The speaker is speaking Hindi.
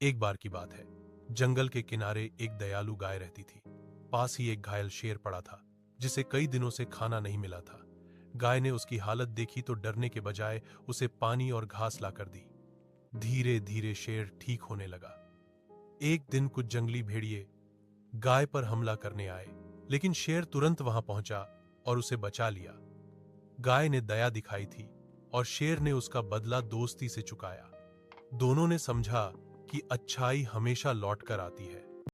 एक बार की बात है, जंगल के किनारे एक दयालु गाय रहती थी। पास ही एक घायल शेर पड़ा था, जिसे कई दिनों से खाना नहीं मिला था। गाय ने उसकी हालत देखी तो डरने के बजाय उसे पानी और घास लाकर दी। धीरे धीरे शेर ठीक होने लगा। एक दिन कुछ जंगली भेड़िए गाय पर हमला करने आए, लेकिन शेर तुरंत वहां पहुंचा और उसे बचा लिया। गाय ने दया दिखाई थी और शेर ने उसका बदला दोस्ती से चुकाया। दोनों ने समझा कि अच्छाई हमेशा लौट कर आती है।